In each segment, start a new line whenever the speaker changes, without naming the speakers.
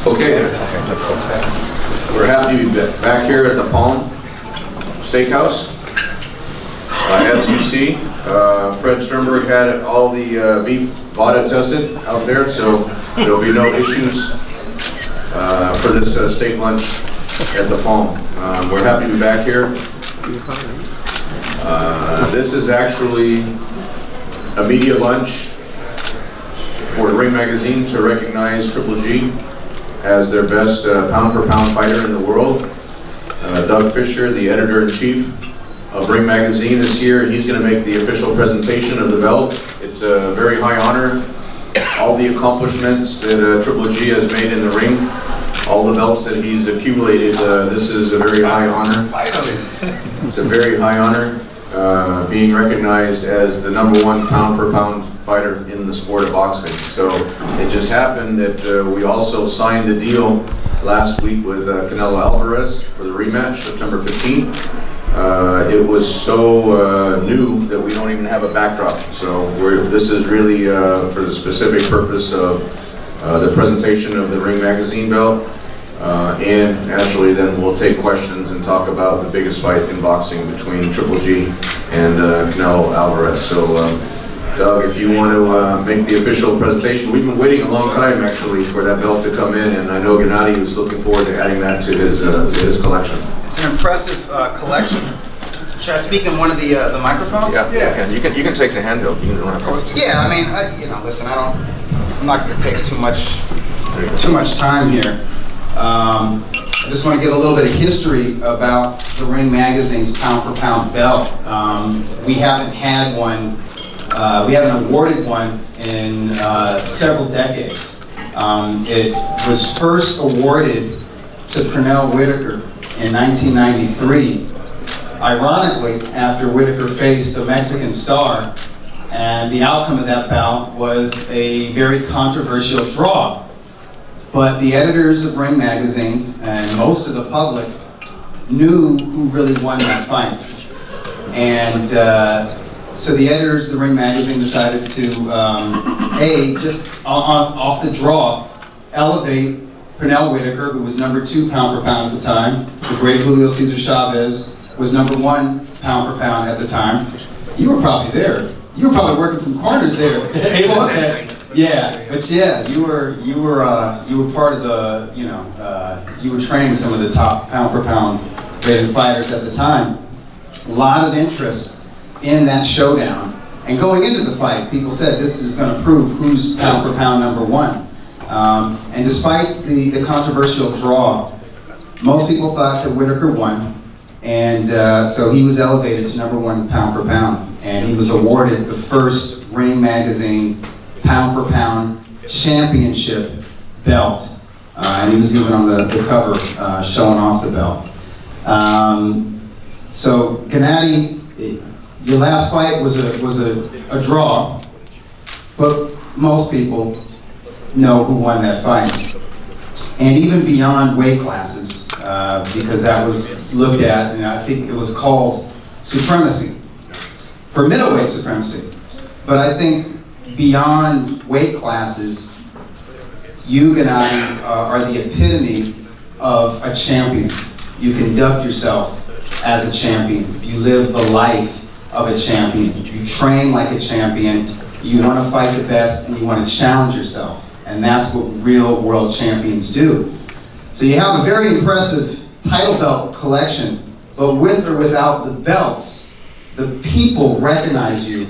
Okay, we're happy to be back here at the Palm Steakhouse. As you see, Fred Sternberg had all the beef VADA tested out there, so there'll be no issues for this steak lunch at the Palm. We're happy to be back here. This is actually a media lunch for Ring Magazine to recognize Triple G as their best pound-for-pound fighter in the world. Doug Fisher, the editor-in-chief of Ring Magazine, is here. He's going to make the official presentation of the belt. It's a very high honor. All the accomplishments that Triple G has made in the ring, all the belts that he's accumulated, this is a very high honor. It's a very high honor, being recognized as the #1 pound-for-pound fighter in the sport of boxing. So it just happened that we also signed the deal last week with Canelo Alvarez for the rematch, September 15th. It was so new that we don't even have a backdrop. So this is really for the specific purpose of the presentation of the Ring Magazine belt. And naturally then we'll take questions and talk about the biggest fight in boxing between Triple G and Canelo Alvarez. So Doug, if you want to make the official presentation. We've been waiting a long time actually for that belt to come in, and I know Gennady was looking forward to adding that to his collection.
It's an impressive collection. Should I speak in one of the microphones?
Yeah. You can take the handheld. You don't have to.
Yeah, I mean, listen, I'm not going to take too much time here. I just want to give a little bit of history about the Ring Magazine's pound-for-pound belt. We haven't had one. We haven't awarded one in several decades. It was first awarded to Pernell Whitaker in 1993. Ironically, after Whitaker faced a Mexican star, and the outcome of that bout was a very controversial draw. But the editors of Ring Magazine and most of the public knew who really won that fight. And so the editors of the Ring Magazine decided to, just off the draw, elevate Pernell Whitaker, who was #2 pound-for-pound at the time. The great Julio Cesar Chavez was #1 pound-for-pound at the time. You were probably there. You were probably working some corners there. Abel, okay. Yeah, but yeah, you were part of the, you were training some of the top pound-for-pound rated fighters at the time. A lot of interest in that showdown. And going into the fight, people said this is going to prove who's pound-for-pound #1. And despite the controversial draw, most people thought that Whitaker won. And so he was elevated to #1 pound-for-pound. And he was awarded the first Ring Magazine pound-for-pound championship belt. And he was even on the cover showing off the belt. So Gennady, your last fight was a draw, but most people know who won that fight. And even beyond weight classes, because that was looked at, and I think it was called supremacy, for middleweight supremacy. But I think beyond weight classes, you, Gennady, are the epitome of a champion. You conduct yourself as a champion. You live the life of a champion. You train like a champion. You want to fight the best, and you want to challenge yourself. And that's what real world champions do. So you have a very impressive title belt collection, but with or without the belts, the people recognize you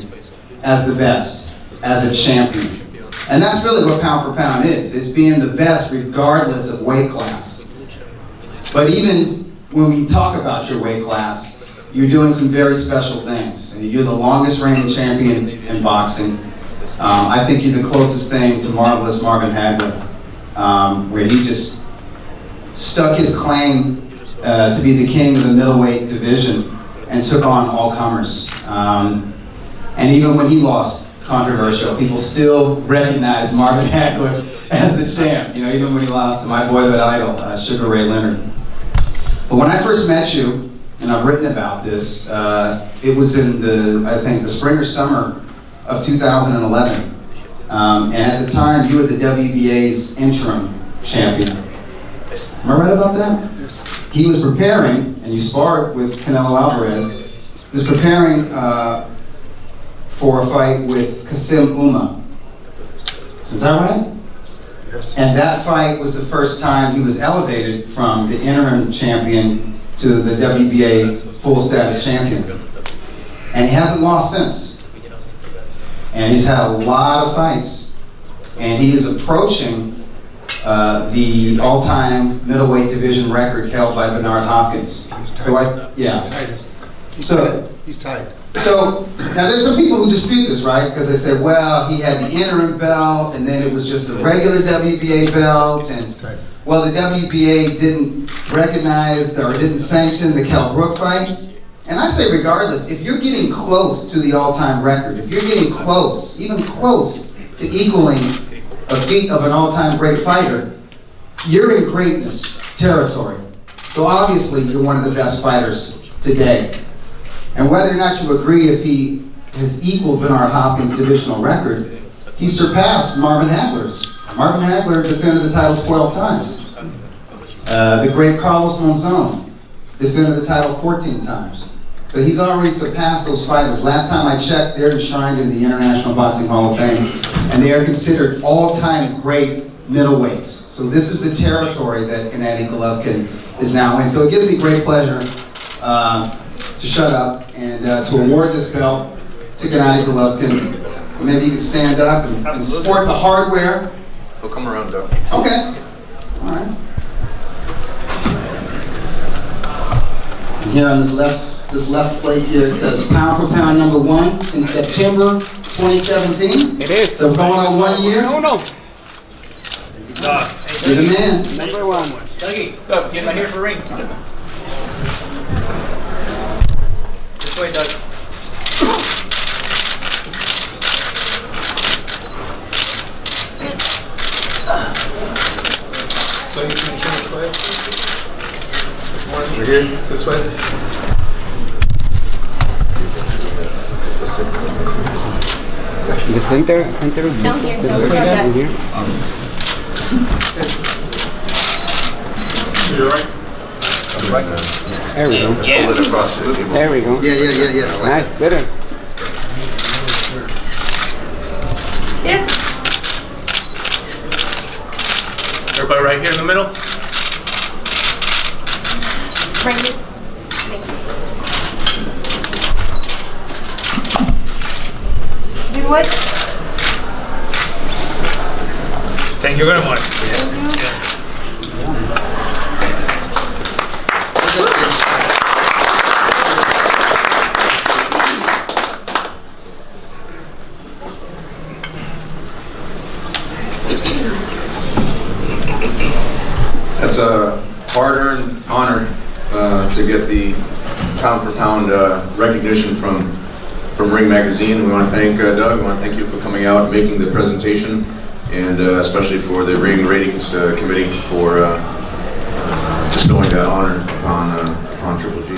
as the best, as a champion. And that's really what pound-for-pound is. It's being the best regardless of weight class. But even when we talk about your weight class, you're doing some very special things. You're the longest reigning champion in boxing. I think you're the closest thing to Marvelous Marvin Hagler, where he just stuck his claim to be the king of the middleweight division and took on all comers. And even when he lost, controversial, people still recognize Marvin Hagler as the champ, even when he lost to my boyhood idol, Sugar Ray Leonard. But when I first met you, and I've written about this, it was in I think the spring or summer of 2011. And at the time, you were the WBA's interim champion. Am I right about that? He was preparing, and you sparred with Canelo Alvarez. He was preparing for a fight with Kasim Uma. Is that right?
Yes.
And that fight was the first time he was elevated from the interim champion to the WBA full status champion. And he hasn't lost since. And he's had a lot of fights. And he is approaching the all-time middleweight division record held by Bernard Hopkins.
He's tied.
Yeah.
He's tied.
So,
He's tied.
so now there's some people who dispute this, right? Because they say, well, he had the interim belt, and then it was just the regular WBA belt, and
He's tied.
well, the WBA didn't recognize or didn't sanction the Kell Brook fight. And I say, regardless, if you're getting close to the all-time record, if you're getting close, even close to equaling a feat of an all-time great fighter, you're in greatness territory. So obviously, you're one of the best fighters today. And whether or not you agree if he has equaled Bernard Hopkins' divisional record, he surpassed Marvin Hagler's. Marvin Hagler defended the title 12 times. The great Carlos Monzon defended the title 14 times. So he's already surpassed those fighters. Last time I checked, they're enshrined in the International Boxing Hall of Fame, and they are considered all-time great middleweights. So this is the territory that Gennady Golovkin is now in. So it gives me great pleasure to shut up and to award this belt to Gennady Golovkin. Maybe you could stand up and sport the hardware.
He'll come around, Doug.
Okay. All right. And here on this left plate here, it says pound for pound number 1 since September 2017.
It is.
So going on 1 year.
No, no.
You're the man.
Number 1.
Dougie, go, get right here for a ring. This way, Doug.
So you can turn this way? Over here? This way?
The center.
Down here.
Down here.
To your right?
There we go.
Hold it across the table.
There we go.
Yeah.
Nice, better.
Yeah.
Everybody right here in the middle.
Right here. This way.
Thank you very much.
That's a hard-earned honor to get the pound-for-pound recognition from Ring Magazine. We want to thank Doug. We want to thank you for coming out and making the presentation, and especially for the Ring Ratings Committee for bestowing that honor upon Triple G.